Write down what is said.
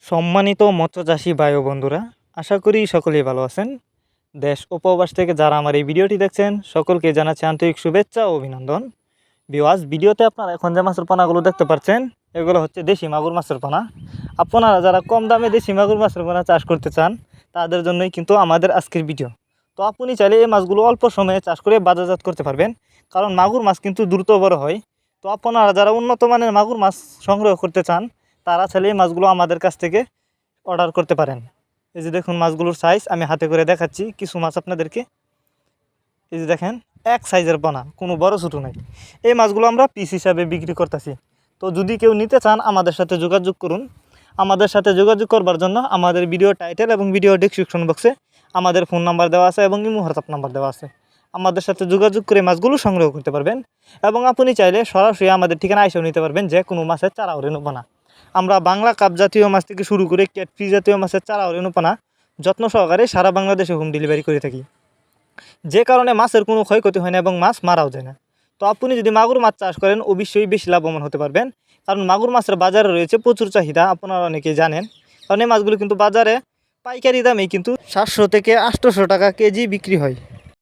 সম্মানিত মৎস্যচাষী ভাই ও বন্ধুরা, আশা করি সকলেই ভালো আছেন। দেশ ও প্রবাস থেকে যারা আমার এই ভিডিওটি দেখছেন সকলকে জানাচ্ছি আন্তরিক শুভেচ্ছা ও অভিনন্দন। ভিডিওতে আপনারা এখন যে মাছের পোনাগুলো দেখতে পাচ্ছেন এগুলো হচ্ছে দেশি মাগুর মাছের পোনা। আপনারা যারা কম দামে দেশি মাগুর মাছের পোনা চাষ করতে চান তাদের জন্যই কিন্তু আমাদের আজকের ভিডিও। তো আপনি চাইলে এই মাছগুলো অল্প সময়ে চাষ করে বাজারজাত করতে পারবেন, কারণ মাগুর মাছ কিন্তু দ্রুত বড় হয়। তো আপনারা যারা উন্নত মানের মাগুর মাছ সংগ্রহ করতে চান তারা চাইলে এই মাছগুলো আমাদের কাছ থেকে অর্ডার করতে পারেন। এই যে দেখুন মাছগুলোর সাইজ আমি হাতে করে দেখাচ্ছি কিছু মাছ আপনাদেরকে। এই যে দেখেন এক সাইজের পোনা, কোনো বড় ছোটো নাই। এই মাছগুলো আমরা পিস হিসাবে বিক্রি করতেছি। তো যদি কেউ নিতে চান আমাদের সাথে যোগাযোগ করুন। আমাদের সাথে যোগাযোগ করবার জন্য আমাদের ভিডিও টাইটেল এবং ভিডিও ডেসক্রিপশন বক্সে আমাদের ফোন নাম্বার দেওয়া আছে এবং ইমো হোয়াটসঅ্যাপ নাম্বার দেওয়া আছে। আমাদের সাথে যোগাযোগ করে মাছগুলো সংগ্রহ করতে পারবেন এবং আপনি চাইলে সরাসরি আমাদের ঠিকানা এসেও নিতে পারবেন যে কোনো মাছের চারা ও রেণু পোনা। আমরা বাংলা কাপ জাতীয় মাছ থেকে শুরু করে ক্যাটফিশ জাতীয় মাছের চারা ও রেণু পোনা যত্ন সহকারে সারা বাংলাদেশে হোম ডেলিভারি করে থাকি, যে কারণে মাছের কোনো ক্ষয়ক্ষতি হয় না এবং মাছ মারাও যায় না। তো আপনি যদি মাগুর মাছ চাষ করেন অবশ্যই বেশি লাভবান হতে পারবেন, কারণ মাগুর মাছের বাজারে রয়েছে প্রচুর চাহিদা, আপনারা অনেকেই জানেন। কারণ এই মাছগুলো কিন্তু বাজারে পাইকারি দামেই কিন্তু 700 থেকে 800 টাকা কেজি বিক্রি হয়।